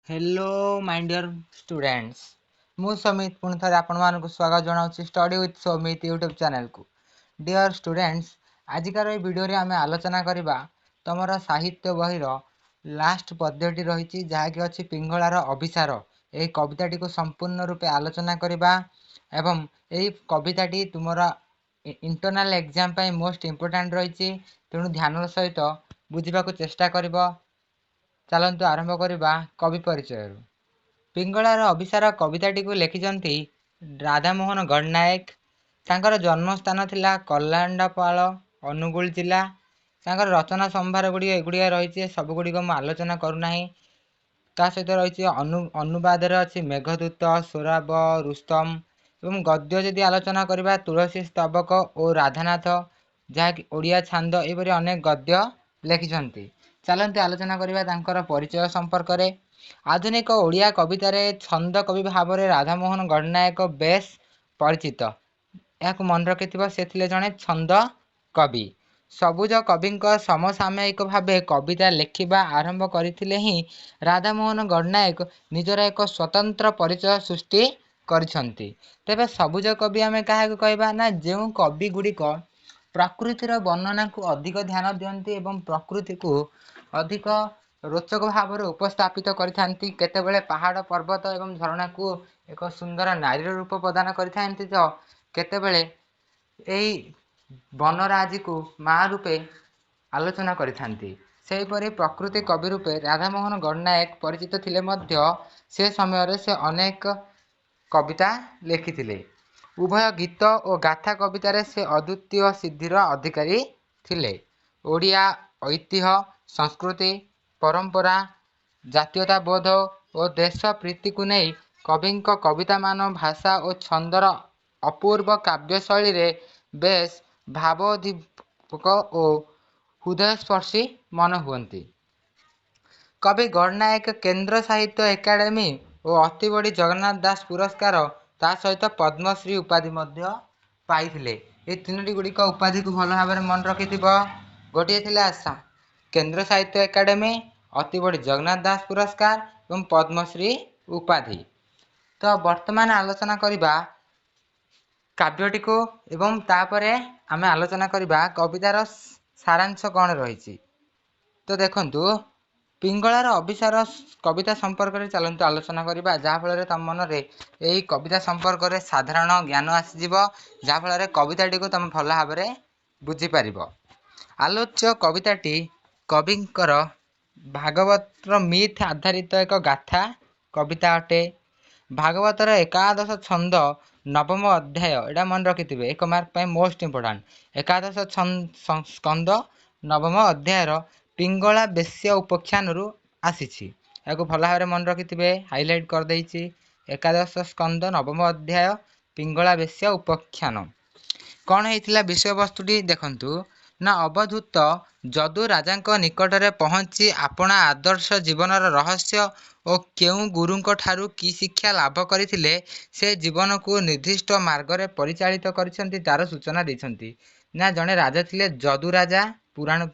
Hello my dear students मु समित पुणी थे आपण स्वागत जनाऊँ study with Samit YouTube channel को। डियर स्टूडेंट्स आजिकार वीडियो रे आमे आलोचना करबा तुमर साहित्य बहिर लास्ट पद्यटी रही जहाँकि अच्छी पिंगलार अभिसार। यही कविताटी को संपूर्ण रूपे आलोचना करबा एवं यही कविताटी तुमर इंटरनल एग्जाम पाई मोस्ट इम्पोर्टेंट रही तेणु ध्यान सहित बुझा चेष्टा करिबो। चलतु आरंभ करवा कवि परिचय। पिंगलार अभिसार कविताटी को लिखिं राधामोहन गणनायक। तांकर जन्मस्थान थिला कलांडापाल अनुगुल जिला। तांकर रचना संभार गुड़ी एगुड़िया रही सबुगुड़ी मु आलोचना करूना। ता सहित रही अनुवाद अच्छी मेघदूत सोराब रुस्तम एवं गद्य जदि आलोचना करवा तुलसी स्तबक और राधानाथ जहाँकि ओडिया छांद यहपरी अनेक गद्य लिखिं। चलते आलोचना करवा परिचय संपर्क में। आधुनिक ओडिया कवितार छंद कवि भाव में राधामोहन गणनायक बेस परिचित। यह मन रखि से जड़े छंद कवि। सबुज कवि समसामयिक भाव कविता लिखा आरंभ करते ही राधामोहन गणनायक निजर एक स्वतंत्र परिचय सृष्टि करिसेंती। तेबे सबुज कवि आम क्या कहबा ना जो कवि गुड़िक प्रकृतिर वर्णना को अधिक ध्यान दियंती एवं प्रकृति को अधिक रोचक भाव में उपस्थापित करथांती। केतेबेले पहाड़ पर्वत एवं झरणा को एक सुंदर नारी रूप प्रदान करथांती तो केतेबेले एई वनराजी को माँ रूपे आलोचना करथांती। सेहीपरि प्रकृति कवि रूपे राधामोहन गणनायक परिचित थिले मध्य से समय से अनेक कविता लिखिथिले। उभय गीत और गाथा कवितार से अद्वितीय सिद्धिर अधिकारी थिले। ओडिया ऐतिह्य संस्कृति परंपरा जातीयता बोध और देश प्रीति को नहीं कवि कविता मान भाषा और छंदर अपूर्व काव्यशैली रे बेस भावोद्दीपक और हृदयस्पर्शी मन हुअंती। कवि गणनायक केंद्र साहित्य एकाडेमी और अति बड़ी जगन्नाथ दास पुरस्कार ता सहित पद्मश्री उपाधि पाइथिले। ये तीनोटी गुड़िक उपाधि को भल भाव मन रखि गोटे केंद्र साहित्य एकाडेमी अति बड़ी जगन्नाथ दास पुरस्कार और पद्मश्री उपाधि। तो वर्तमान आलोचना करबा काव्यटी को एवं तापरे आमे आलोचना करबा कवितार सारांश कौन रही। तो देखंतु पिंगलार अभिसार कविता संपर्क में चलते आलोचना करबा जहाँफल तुम मन में यही कविता संपर्क में साधारण ज्ञान आसीज जहाँफल कविताटी को तुम भल भाव में बुझीपार। आलोच्य कविताटी कविंकर भागवतर मिथ आधारित एक गाथा कविता अटे। भागवतर एकादश छंद नवम अध्याय एटा मन रखि एक मार्क पाई मोस्ट इम्पोर्टाट। एकादश स्कंद नवम अध्यायर पिंगला बेश्य उपाख्यान आसी भल भाव मन रखि हाइलाइट करदे। एकादश स्कंद नवम अध्याय पिंगला बेश्य उपाख्यान कौन होता विषय वस्तुटी देखंतु ना अवधूत जदु राजा निकटरे पहुँची अपना आदर्श जीवनर रहस्य और केउ गुरुंक ठारू की शिक्षा लाभ करथिले से जीवन को निर्दिष्ट मार्ग रे परिचालित करिसेंती तार सूचना देछंती। ना जड़े राजा थिले जदु राजा पुराण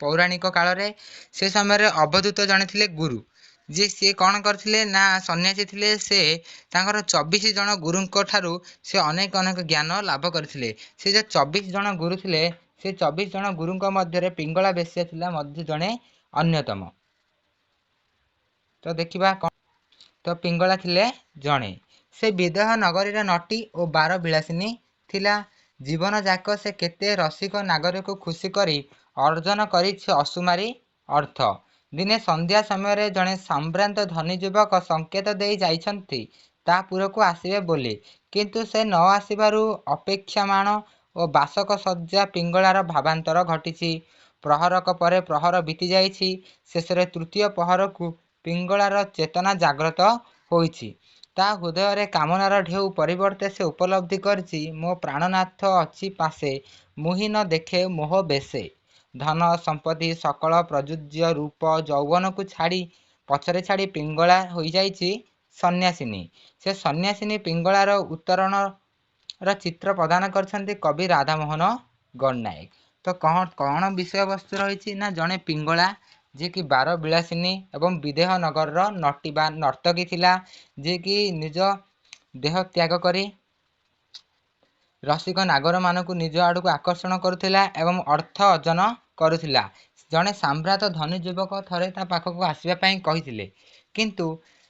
पौराणिक काल रे से समय रे अवधूत जड़े थिले गुरु जे सी कौन करथिले ना सन्यासी थिले। से तांकर 24 जन गुरुंक ठारू से अनेक अनेक ज्ञान लाभ करथिले। से जे 24 जन गुरु थिले से 24 जन गुरुंक मध्य पिंगला बेश्या थिला मध्य जड़े अन्यतम। तो देखिबा तो पिंगला थिले जड़े से विदेह नगरी नटी और 12 विलासिनी थिला। जीवन जाक से केते रसिक नागरिक को खुशी करी अर्जन करी असुमारी अर्थ। दिने संध्या समय जड़े संभ्रांत धनी युवक संकेत दे जाइछंती तापुर को आसबे बोली किंतु से न आसबारु अपेक्षामाण और बासक सज्जा पिंगलार भावांतर घटी। प्रहरक परे प्रहर बीती जाइछि। शेषरे तृतीय पहर को पिंगलार चेतना जाग्रत होइछि। ता हृदय रे कामनार ढेउ परिवर्ते से उपलब्धि करछि मो प्राणनाथ अच्छी पासे मुहि न देखे मोह बेसे। धन संपत्ति सकल प्रजुज्य रूप यौवन को छाड़ी पछरे छाड़ी पिंगला हो जाइछि सन्यासिनी। से सन्यासिनी पिंगलार उत्तरण चित्र प्रदान करछंती कवि राधामोहन गणनायक। तो कौन विषय वस्तु रही ना जड़े पिंगला जी कि 12 विलासिनी एवं विदेह नगर नटी बा नर्तकी थिला जी कि निज देह त्याग करी रसिक नागर मानक निज आड़ को आकर्षण करुला एवं अर्थ अर्जन करुला। जड़े साम्राट धनी युवक थरे ता पाखक आसवाई कही किंतु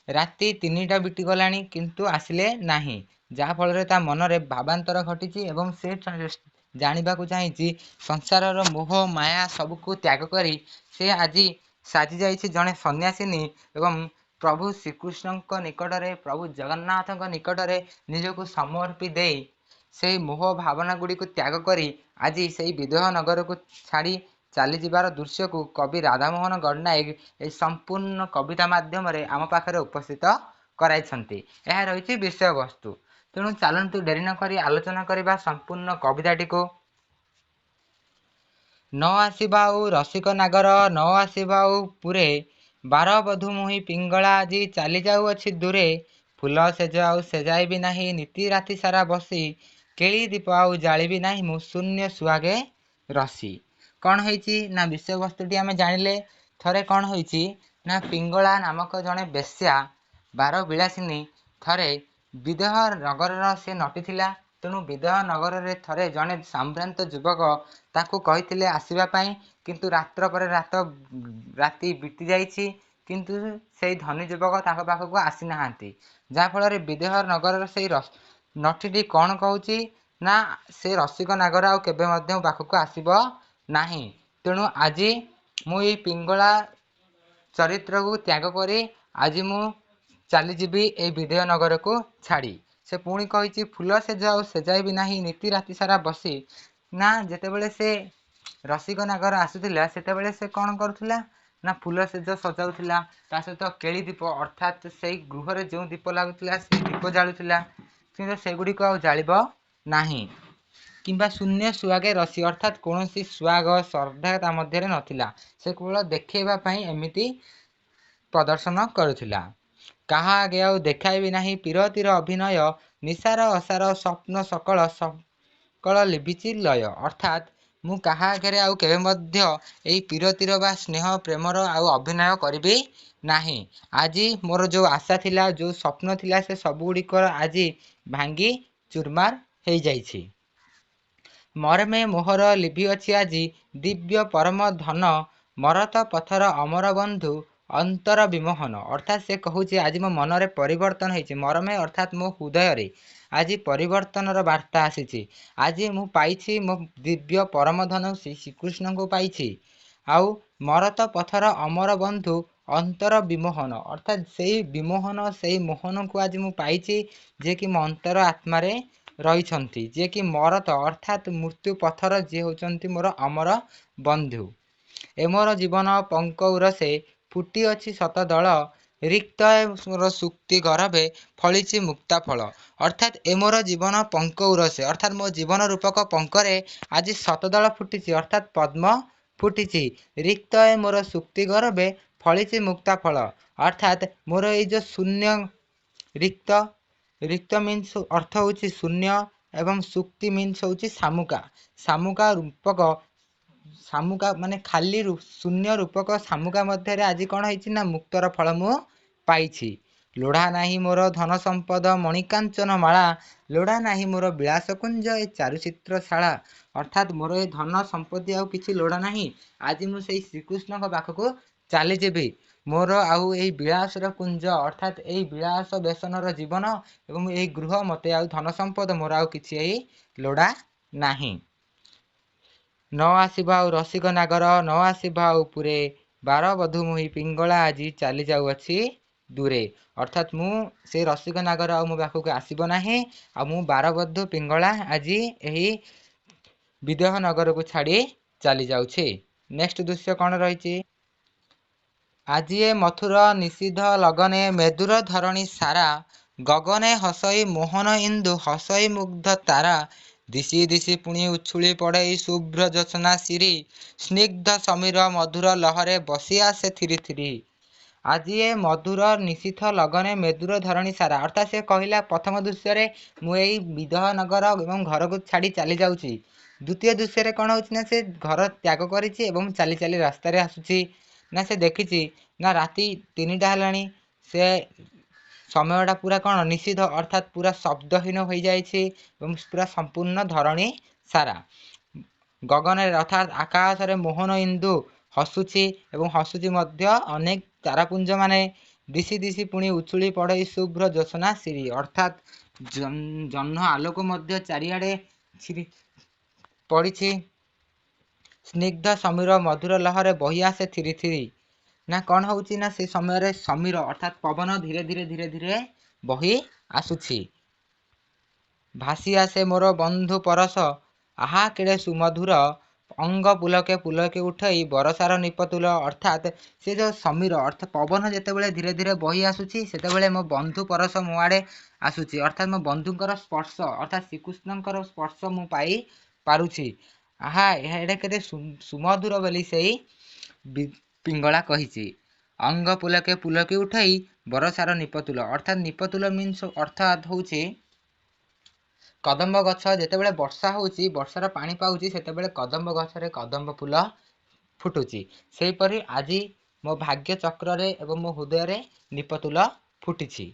राति 3टा बीतीगला किंतु आसिले नाही जहाँफल ता मनरे भावांतर घटी से जानवा चाहिए संसार मोह माया सबको त्याग करी से आज साजी जाइए जड़े सन्यासिनी एवं प्रभु श्रीकृष्ण निकट में प्रभु जगन्नाथ निकट में निजक समर्पी दे से मोह भावना गुड़ी को त्याग करी आज से विदेह नगर को छाड़ी चली जीवार दृश्य को कवि राधामोहन गणनायक ए संपूर्ण कविता माध्यम आम पाखे उपस्थित कराई रही विषय वस्तु। तेणु चलतु डेरी नक आलोचना करने संपूर्ण कविताटी को। न आसबाऊ रसिक नागर न आसबाऊ पुरे 12 बधु मुही पिंगला आज चली जाऊँगी दूरे फूल सेज आउ सेजाइबी नाही नीति राति सारा बसी केली दीप आउ जालिबी नाही मु शून्य सुहागे रसी। कौन होइछि ना विषय वस्तुटी आम जानिले थरे कौन होइछि ना पिंगला नामक जड़े बेश्या 12 विलासिनी थरे विदेह नगर से नटी तेणु विदेह नगर में थरे जड़े साम्रांत युवक ताकू कही आसवाई किंतु रात्र पर राति बीती जाइछि किंतु से धनी युवक ताक पाखक आसी ना जहाँफल विदेह नगर से नटी कौन कहूँ ना से रसिक नागर आउ केबे मध्य पाखक आसब नाही। तेणु आज मुई पिंगला चरित्र को त्याग करी आज मु चलीजी ए विदेह नगर को छाड़ी से पुणी कही फूल सेज आउ सेजाइबी नाही नीति राति सारा बसी ना जेतेबेले से रसिक नागर आसुला सेतेबेले से कौन करुला ना फूल सेज सजाऊला ता सहित केली दीप अर्थात से गृह रे जो दीप लगुला से दीप जालुला कि सेगुड़िक आ जालिब नाही किंबा शून्य सुहागे रसी अर्थात कौन सुहाग श्रद्धा ता मध्य नथिला से केवल देखा एमती प्रदर्शन करुला कहा आगे आउ देखाइबी नाही पीरतीर अभिनय निशार असार स्वप्न सकल सकल लिभिची लय अर्थात मु कहा आगे आउ केबे मध्य एई पीरतीर बा स्नेह प्रेमर आउ अभिनय करिबी नाही। आज मोर जो आशा थिला जो स्वप्न थिला से सबुगुड़िक आज भांगी चूरमार हो जाइछि। मरमे मोहर लिभि अछि आज दिव्य परम धन मरत पथर अमर बंधु अंतर विमोहन अर्थात से कहूँ आज मो मनरे परिवर्तन होइछि मरमे अर्थात मो हृदय आज परिवर्तन वार्ता आसी आज मु पाइछि मो दिव्य परम धन श्रीकृष्ण को पाइछि आउ मरत पथर अमर बंधु अंतर विमोहन अर्थात से विमोहन से मोहन को आज मु पाइछि जे कि मो अंतर आत्मारे रही जे कि मरत अर्थात मृत्यु पथर जी होचंती मोर अमर बंधु ए मोर जीवन पंकौर से फुटी अच्छी शतदल रिक्त मोर सुक्ति गर्भे फली मुक्ता फल अर्थात ए मोर जीवन पंकौर से अर्थात मो जीवन रूपक पंकरे आज शतदल फुटी अर्थात पद्म फुटी रिक्त मोर सुक्ति गर्भे फली मुक्ता फल अर्थात मोर ये जो शून्य रिक्त रिक्त मीन्स अर्थ होची शून्य एवं सुक्ति मीन्स होची सामुका सामुका रूपक सामुका माने खाली शून्य रूपक सामुका मध्य आज कौन है मुक्तर फल मु पाइछि लोढ़ा नाही मोर धन संपद मणिकांचन माला लोढ़ा नाही मोर विलास कुंज ए चारुचित्रशाला अर्थात मोर ए धन संपत्ति आउ किछि लोढ़ा नाही आज मु सेई श्रीकृष्ण पाखक चली जीवी मोर आउ ए विलासर कुंज अर्थात ए विलास व्यसनर जीवन एवं ए गृह मते आउ धन संपद मोर आउ किछि ए लोढ़ा नाही। न आसबा रसिक नागर न आसबा पुरे 12 बधु मुही पिंगला आज चली जाऊँगी दूरे अर्थात मु से रसिक नागर आ मो पाखक आसब नाही आ मु 12 बधु पिंगला आज यही विदेह नगर को छाड़ी चली जाऊँगी। नेक्स्ट दृश्य कौन रही आज ए मथुर निषिध लगने मेदुर धरणी सारा गगने हसई मोहन इंदु हसई मुग्ध तारा दिशी दिशी पुणी उछुली पड़े शुभ्र जोत्स्ना सिरी स्निग्ध समीर मधुर लहरे बसी आसे थिरी थिरी। आज ये मधुर निशीथ लगने मेदुर धरणी सारा अर्थात से कहला प्रथम दृश्य मुझे विदेह नगर एवं घर को छाड़ी चली जाऊँगी द्वितीय दृश्य कौन हो से घर त्याग करी चली चली रास्तार आसूची ନା ସେ ଦେଖିଛି ନା ରାତି 3ଟା ହେଲାଣି, ସେ ସମୟଟା ପୁରା କ'ଣ ନିଷିଦ୍ଧ ଅର୍ଥାତ୍ ପୁରା ଶବ୍ଦହୀନ ହୋଇଯାଇଛି ଏବଂ ପୁରା ସମ୍ପୂର୍ଣ୍ଣ ଧରଣୀ ସାରା ଗଗନରେ ଅର୍ଥାତ୍ ଆକାଶରେ ମୋହନ ଇନ୍ଦୁ ହସୁଛି ଏବଂ ହସୁଛି ମଧ୍ୟ ଅନେକ ତାରାପୁଞ୍ଜ ମାନେ ଦିଶି ଦିଶି ପୁଣି ଉଛୁଳି ପଡ଼ଇ ଶୁଭ୍ର ଜ୍ୟୋତ୍ସ୍ନା ସିରି ଅର୍ଥାତ୍ ଜହ୍ନ ଆଲୋକ ମଧ୍ୟ ଚାରିଆଡ଼େ ଛିରି ପଡ଼ିଛି। ସ୍ନିଗ୍ଧ ସମୀର ମଧୁର ଲହରେ ବହି ଆସେ ଥିରି ଥିରି। ନା କ'ଣ ହେଉଛି ନା ସେ ସମୟରେ ସମୀର ଅର୍ଥାତ୍ ପବନ ଧୀରେ ଧୀରେ ଧୀରେ ଧୀରେ ବହି ଆସୁଛି। ଭାସି ଆସେ ମୋର ବନ୍ଧୁ ପରଶ, ଆହା କେଡ଼େ ସୁମଧୁର, ଅଙ୍ଗ ପୁଲକେ ପୁଲକେ ଉଠେଇ ବରସାର ନିପତୁଲ। ଅର୍ଥାତ୍ ସେ ଯେଉଁ ସମୀର ଅର୍ଥାତ୍ ପବନ ଯେତେବେଳେ ଧୀରେ ଧୀରେ ବହି ଆସୁଛି ସେତେବେଳେ ମୋ ବନ୍ଧୁ ପରଶ ମୋ ଆଡ଼େ ଆସୁଛି ଅର୍ଥାତ୍ ମୋ ବନ୍ଧୁଙ୍କର ସ୍ପର୍ଶ ଅର୍ଥାତ୍ ଶ୍ରୀକୃଷ୍ଣଙ୍କର ସ୍ପର୍ଶ ମୁଁ ପାଇ ପାରୁଛି। ଆହା ଏଇଟା କେତେ ସୁମଧୁର ବୋଲି ସେଇ ପିଙ୍ଗଳା କହିଛି। ଅଙ୍ଗ ପୁଲକେ ପୁଲକେ ଉଠେଇ ବରସାର ନିପତୁଲ ଅର୍ଥାତ୍ ନିପତୁଲ ମିନ୍ସ ଅର୍ଥାତ୍ ହେଉଛି କଦମ୍ବ ଗଛ ଯେତେବେଳେ ବର୍ଷା ହେଉଛି, ବର୍ଷାର ପାଣି ପାଉଛି, ସେତେବେଳେ କଦମ୍ବ ଗଛରେ କଦମ୍ବ ଫୁଲ ଫୁଟୁଛି। ସେହିପରି ଆଜି ମୋ ଭାଗ୍ୟ ଚକ୍ରରେ ଏବଂ ମୋ ହୃଦୟରେ ନିପତୁଲ ଫୁଟିଛି।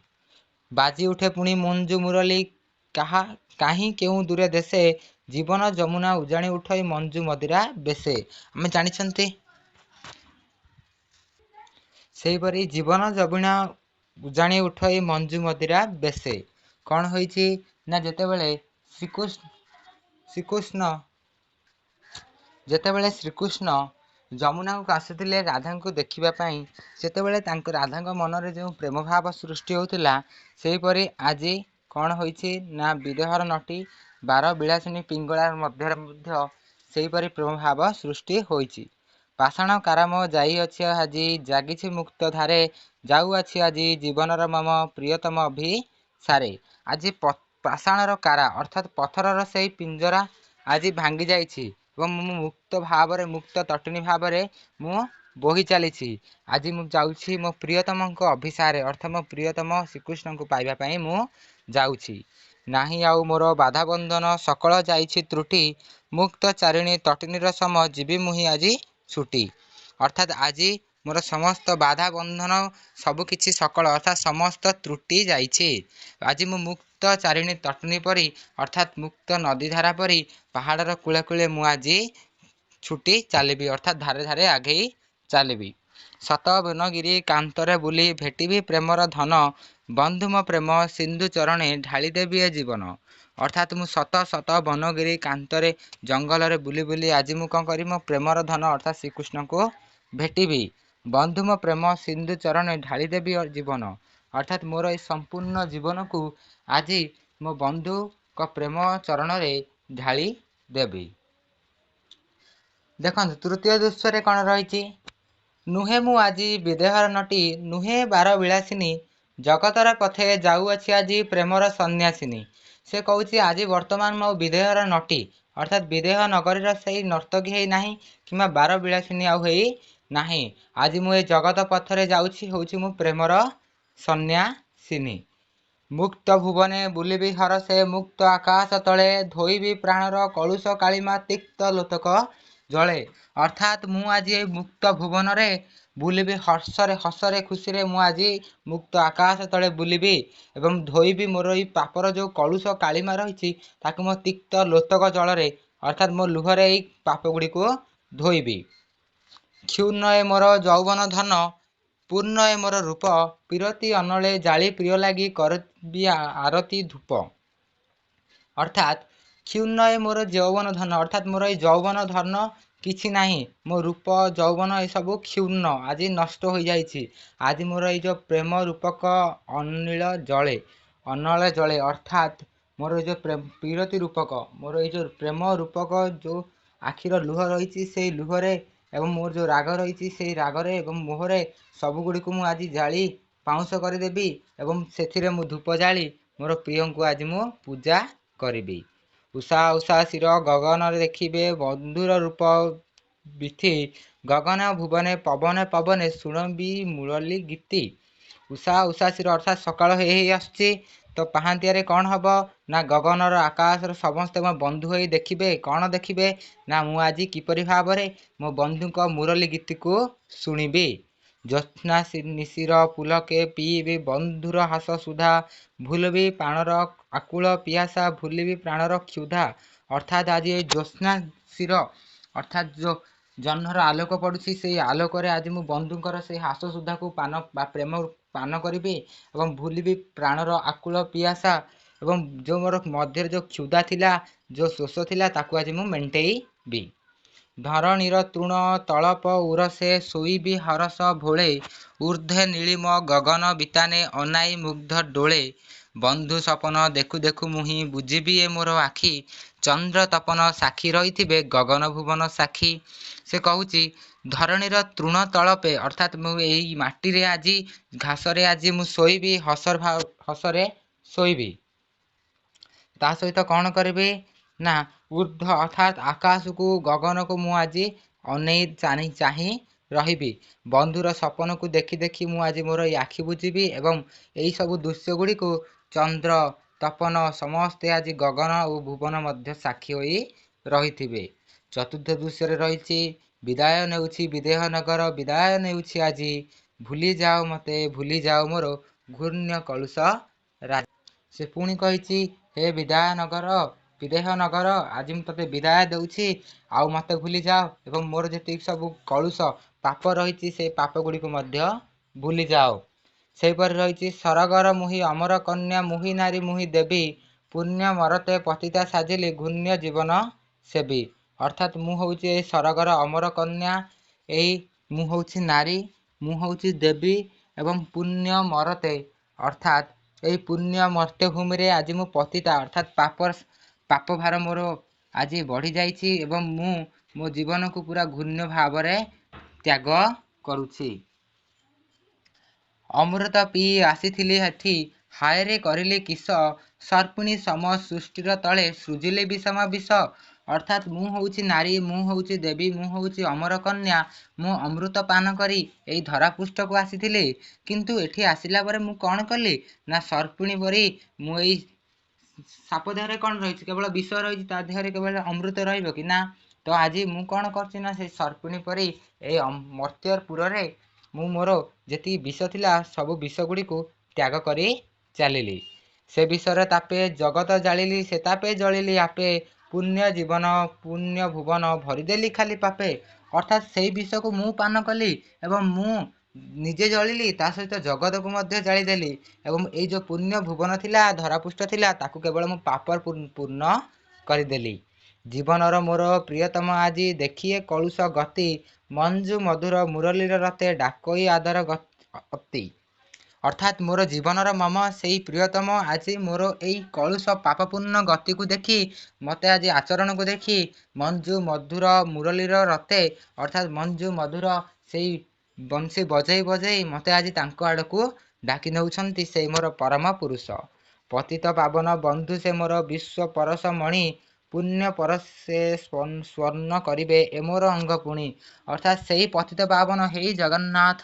ବାଜି ଉଠେ ପୁଣି ମଞ୍ଜୁ ମୁରଲି, କାହିଁ କେଉଁ ଦୂରେ ଦେଶେ, ଜୀବନ ଯମୁନା ଉଜାଣି ଉଠଇ ମଞ୍ଜୁ ମଦିରା ବେଶେ। ଆମେ ଜାଣିଛନ୍ତି ସେହିପରି ଜୀବନ ଯମୁନା ଉଜାଣି ଉଠଇ ମଞ୍ଜୁ ମଦିରା ବେଶେ। କ'ଣ ହୋଇଛି ନା ଯେତେବେଳେ ଶ୍ରୀକୃଷ୍ଣ ଯମୁନାକୁ ଆସୁଥିଲେ ରାଧାଙ୍କୁ ଦେଖିବା ପାଇଁ, ସେତେବେଳେ ରାଧାଙ୍କ ମନରେ ଯେଉଁ ପ୍ରେମ ଭାବ ସୃଷ୍ଟି ହେଉଥିଲା, ସେହିପରି ଆଜି କ'ଣ ହୋଇଛି ନା ବିଦେହର ନଟି 12 ବିଳାସିନୀ ପିଙ୍ଗଳା ମଧ୍ୟରେ ମଧ୍ୟ ସେହିପରି ପ୍ରେମ ଭାବ ସୃଷ୍ଟି ହୋଇଛି। ପାଷାଣ କାରାମ ଯାଇଅଛି ଆଜି, ଜାଗିଛି ମୁକ୍ତ ଧାରେ, ଯାଉଅଛି ଆଜି ଜୀବନର ମମ ପ୍ରିୟତମ ଅଭିସାରେ। ଆଜି ପାଷାଣର କାରା ଅର୍ଥାତ୍ ପଥରର ସେହି ପିଞ୍ଜରା ଆଜି ଭାଙ୍ଗି ଯାଇଛି ଏବଂ ମୁଁ ମୁକ୍ତ ଭାବରେ ମୁକ୍ତ ତଟିନୀ ଭାବରେ ମୁଁ ବୋହି ଚାଲିଛି। ଆଜି ମୁଁ ଯାଉଛି ମୋ ପ୍ରିୟତମଙ୍କ ଅଭିସାରେ ଅର୍ଥାତ୍ ମୋ ପ୍ରିୟତମ ଶ୍ରୀକୃଷ୍ଣଙ୍କୁ ପାଇବା ପାଇଁ ମୁଁ ଯାଉଛି। ନାହିଁ ଆଉ ମୋର ବାଧାବନ୍ଧନ ସକଳ ଯାଇଛି ତ୍ରୁଟି, ମୁକ୍ତ ଚାରିଣୀ ତଟିନୀର ସମ ଯିବି ମୁହିଁ ଆଜି ଛୁଟି। ଅର୍ଥାତ୍ ଆଜି ମୋର ସମସ୍ତ ବାଧା ବନ୍ଧନ ସବୁକିଛି ସକଳ ଅର୍ଥାତ୍ ସମସ୍ତ ତ୍ରୁଟି ଯାଇଛି। ଆଜି ମୁଁ ମୁକ୍ତ ଚାରିଣୀ ତଟିନୀ ପରି ଅର୍ଥାତ୍ ମୁକ୍ତ ନଦୀଧାରା ପରି ପାହାଡ଼ର କୂଳେ କୂଳେ ମୁଁ ଆଜି ଛୁଟି ଚାଲିବି ଅର୍ଥାତ୍ ଧାରେ ଧାରେ ଆଗେଇ ଚାଲିବି। ଶତ ବନଗିରି କାନ୍ତରେ ବୁଲି ଭେଟିବି ପ୍ରେମର ଧନ, ବନ୍ଧୁ ମୋ ପ୍ରେମ ସିନ୍ଧୁ ଚରଣେ ଢାଳି ଦେବି ଏ ଜୀବନ। ଅର୍ଥାତ୍ ମୁଁ ଶତ ଶତ ବନଗିରି କାନ୍ତରେ ଜଙ୍ଗଲରେ ବୁଲି ବୁଲି ଆଜି ମୁଁ କ'ଣ କରିବି ମୋ ପ୍ରେମର ଧନ ଅର୍ଥାତ୍ ଶ୍ରୀକୃଷ୍ଣଙ୍କୁ ଭେଟିବି। ବନ୍ଧୁ ମୋ ପ୍ରେମ ସିନ୍ଧୁ ଚରଣେ ଢାଳି ଦେବି ଜୀବନ। ଅର୍ଥାତ୍ ମୋର ଏହି ସମ୍ପୂର୍ଣ୍ଣ ଜୀବନକୁ ଆଜି ମୋ ବନ୍ଧୁଙ୍କ ପ୍ରେମ ଚରଣରେ ଢାଳି ଦେବି। ଦେଖନ୍ତୁ ତୃତୀୟ ଦୃଶ୍ୟରେ କ'ଣ ରହିଛି, ନୁହେଁ ମୁଁ ଆଜି ବିଦେହର ନଟି, ନୁହେଁ 12 ବିଳାସିନୀ, ଜଗତର ପଥେ ଯାଉଅଛି ଆଜି ପ୍ରେମର ସନ୍ନ୍ୟାସିନୀ। ସେ କହୁଛି ଆଜି ବର୍ତ୍ତମାନ ମୋ ବିଦେହର ନଟି ଅର୍ଥାତ୍ ବିଦେହ ନଗରୀର ସେହି ନର୍ତ୍ତକୀ ହେଇ ନାହିଁ କିମ୍ବା 12 ବିଳାସିନୀ ଆଉ ହେଇ ନାହିଁ। ଆଜି ମୁଁ ଏ ଜଗତ ପଥରେ ଯାଉଛି ହେଉଛି ମୁଁ ପ୍ରେମର ସନ୍ନ୍ୟାସିନୀ। ମୁକ୍ତ ଭୁବନେ ବୁଲିବି ହରସେ, ମୁକ୍ତ ଆକାଶ ତଳେ ଧୋଇବି ପ୍ରାଣର କଳୁଷ କାଳିମା ତିକ୍ତ ଲୋତକ ଜଳେ। ଅର୍ଥାତ୍ ମୁଁ ଆଜି ଏହି ମୁକ୍ତ ଭୁବନରେ ବୁଲିବି ହର୍ଷରେ ହସରେ ଖୁସିରେ ମୁଁ ଆଜି ମୁକ୍ତ ଆକାଶ ତଳେ ବୁଲିବି ଏବଂ ଧୋଇବି ମୋର ଏହି ପାପର ଯେଉଁ କଳୁଷ କାଳିମା ରହିଛି ତାକୁ ମୋ ତିକ୍ତ ଲୋତକ ଜଳରେ ଅର୍ଥାତ୍ ମୋ ଲୁହରେ ଏହି ପାପ ଗୁଡ଼ିକୁ ଧୋଇବି। କ୍ଷୁର୍ଣ୍ଣ ଏ ମୋର ଯୌବନ ଧନ, ପୂର୍ଣ୍ଣ ଏ ମୋର ରୂପ, ପିରତି ଅନଳେ ଜାଳି ପ୍ରିୟ ଲାଗି କରିବି ଆରତି ଧୂପ। ଅର୍ଥାତ୍ କ୍ଷୁର୍ଣ୍ଣ ଏ ମୋର ଯୌବନ ଧନ ଅର୍ଥାତ୍ ମୋର ଏହି ଯୌବନ ଧନ କିଛି ନାହିଁ, ମୋ ରୂପ ଯୌବନ ଏସବୁ କ୍ଷୁର୍ଣ୍ଣ ଆଜି ନଷ୍ଟ ହୋଇଯାଇଛି। ଆଜି ମୋର ଏଇ ଯେଉଁ ପ୍ରେମ ରୂପକ ଅନଳ ଜଳେ ଅର୍ଥାତ୍ ମୋର ଏଇ ଯେଉଁ ପିରତି ରୂପକ ମୋର ଏଇ ଯେଉଁ ପ୍ରେମ ରୂପକ ଯେଉଁ ଆଖିର ଲୁହ ରହିଛି ସେଇ ଲୁହରେ ଏବଂ ମୋର ଯେଉଁ ରାଗ ରହିଛି ସେଇ ରାଗରେ ଏବଂ ମୋହରେ ସବୁଗୁଡ଼ିକୁ ମୁଁ ଆଜି ଜାଳି ପାଉଁଶ କରିଦେବି ଏବଂ ସେଥିରେ ମୁଁ ଧୂପ ଜାଳି ମୋର ପ୍ରିୟଙ୍କୁ ଆଜି ମୁଁ ପୂଜା କରିବି। ଉଷା ଉଷା ଶିର ଗଗନରେ ଦେଖିବେ ବନ୍ଧୁର ରୂପ ବିଥି, ଗଗନ ଭୁବନେ ପବନେ ପବନେ ଶୁଣିବି ମୁରଲି ଗୀତି। ଉଷା ଉଷା ଶିର ଅର୍ଥାତ୍ ସକାଳ ହେଇ ହେଇ ଆସୁଛି, तो पाहांतियारे कौन हम ना गगनर आकाशर समस्ते मो बंधु होई देखिबे कौन देखिबे ना मु आज किपरि भाव मो बंधु मुरली गीत को शुणिबी। ज्योत्स्ना निशिर पुलके पीबी बंधुर हास सुधा भूलबी प्राणर आकुल पियासा भूलबी प्राणर क्षुधा। अर्थात आज ये ज्योत्स्ना शिर अर्थात जो जह्नर आलोक पड़ुछि से आलोक आज मु बंधुकर से हास सुधा को पान प्रेम पान करी एवं भूलि प्राणर आकुल पियासा एवं जो मोर मध्य जो क्षुधा थिला जो शोष थिला ताकू आज मु मेंटेइबी। धरणीर तृण तलप उरसे शोइबी हरस भोले ऊर्ध्वे नीलिम गगन बिताने अनाई मुग्ध डोले। बंधु सपन देखु देखु मुहि बुझिबी ए मोर आखि चंद्र तपन साक्षी रही गगन भुवन साक्षी। से कहूची धरणीर तृण तलपे अर्थात मुझे माटी रे आज घासरे आज मु शोइबी हसरे शोइबी। ता सहित कौन करी ना ऊर्ध्व अर्थात आकाश को गगन को मु आज अनै चाही रही बंधुर सपन को देखी देखी मु आज मोर आखि बुझिबी एवं यही सब दृश्य गुड़ी को चंद्र तपन समस्ते आज गगन और भुवन मध्य साक्षी होई रही। चतुर्थ दृश्य रही विदाय नेउछि विदेह नगर विदाय नेउछि आज भूली जाओ मते भूली जाओ मोर घूर्ण्य कलुष राज। से पुणी कही हे विदाय नगर विदेह नगर आज मुझे विदाय देउछि आउ मते भूली जाओ एवं मोर जी सब कलुष पाप रही से पाप गुड़ी को मध्य भूली जाओ। से पर रही सरगर मुहि अमर कन्या मुहि नारी मुहि देवी पुण्य मरते पतिता साजिली घूर्ण्य जीवन सेवी। अर्थात मु होउछि सरगर अमर कन्या यही मु होउछि नारी मु होउछि देवी एवं पुण्य मरते अर्थात यही पुण्य मर्त्य भूमि रे आज मु पतिता अर्थात पाप भार मोर आज बढ़ी जाइछि एवं मु मो जीवन को पूरा घूर्ण्य भाव रे त्याग करुछि। अमृत पी आसीथिली हेठी हायरे करिले किस सर्पिणी सम सृष्टिर तले सृजिले विषम विष। अर्थात मु होउछि नारी मु होउछि देवी मु होउछि अमर कन्या मु अमृत पान करी एई धरा पृष्ठ को आसीथिली किंतु एठी आसिला परे मु कौन कली ना सर्पिणी परी मु एई साप देहरे कौन रही केवल विष रही ता देहरे केवल अमृत रहिबो कि ना। तो आज मु कौन करछि ना से सर्पिणी परी एई मर्त्यपुर रे मु मोर जेती विष थिला सब विष गुड़ी को त्याग करी चलिली। से विषर तापे जगत जालिली से तापे जलिली आपे पुण्य जीवन पुण्य भुवन भरीदेली खाली पापे। अर्थात से विष को मु पान कली एवं मु निजे जलिली ता सहित जगत को मध्य जालीदेली एवं ये जो पुण्य भुवन थिला धरापृष्ठ थिला ताकू केवल मु पाप पूर्ण करदेली। जीवनर मोर प्रियतम आज देखिए कलुष गति मंजू मधुर मुरलीर रते डाकई आदर अति। अर्थात मोर जीवनर मम से प्रियतम आज मोर यही कलुष पापपूर्ण गति को देखी मते आज आचरण को देखी मंजू मधुर मुरलीर रते अर्थात मंजू मधुर से बंशी बजई बजई मते आज तांको आड़ को डाकी नौछंती से मोर परम पुरुष पतित पावन बंधु से मोर विश्व परस मणि पुण्य परसे स्वर्ण करिबे ए मोर अंग पुणी। अर्थात से ही पतित पावन हे जगन्नाथ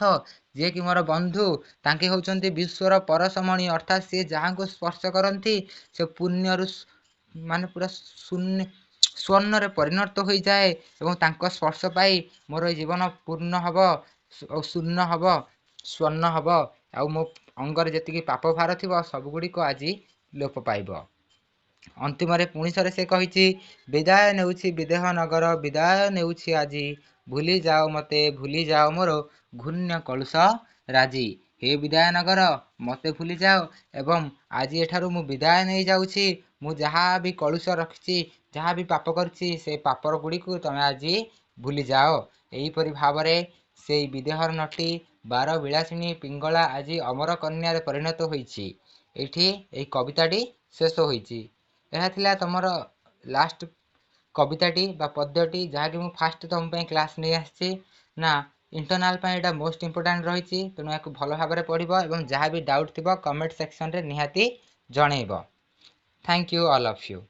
जे कि मोर बंधु तांके होउचंती विश्वर परसमणि अर्थात से जहाँ को स्पर्श करती से पुण्य माने पूरा शून्य स्वर्ण रे परिणत हो जाए एवं तांको स्पर्श पाई मोर जीवन पूर्ण हब शून्य हब स्वर्ण हब आ मो अंगर जेतिकी पाप भार थिबो सब गुडी को आज लोप पाइबो। अंतिम रे पुणी थरे से कहिछि विदाय नेउछि विदेह नगर विदाय नेउछि आज भूली जाओ मते भूली जाओ मोर घूर्ण्य कलुष राजी। हे विदाय नगर मते भूली जाओ एवं आज एठारु मु विदाय नहीं जाउछि मु जहाँ भी कलुष रखिछि जहाँ भी पाप करछि से पापर गुडी को तमे आज भूली जाओ। एही परि भावरे से विदेहर नटी बार विलासिनी पिंगला आज अमर कन्या रे परिणत होइछि। एठी एही कविताटी शेष होइछि। यह थिला तमर लास्ट कविताटी बा पद्यटी जहाँ कि मु फास्ट तुम पे क्लास नहीं आछि ना इंटरनल पे एटा मोस्ट इंपोर्टेंट रहिछि तेणु याकु भल भाबरे पढ़िबो एवं जहाँ भी डाउट थिबो कमेंट सेक्शन रे निहाती जणैबो। Thank you all of you.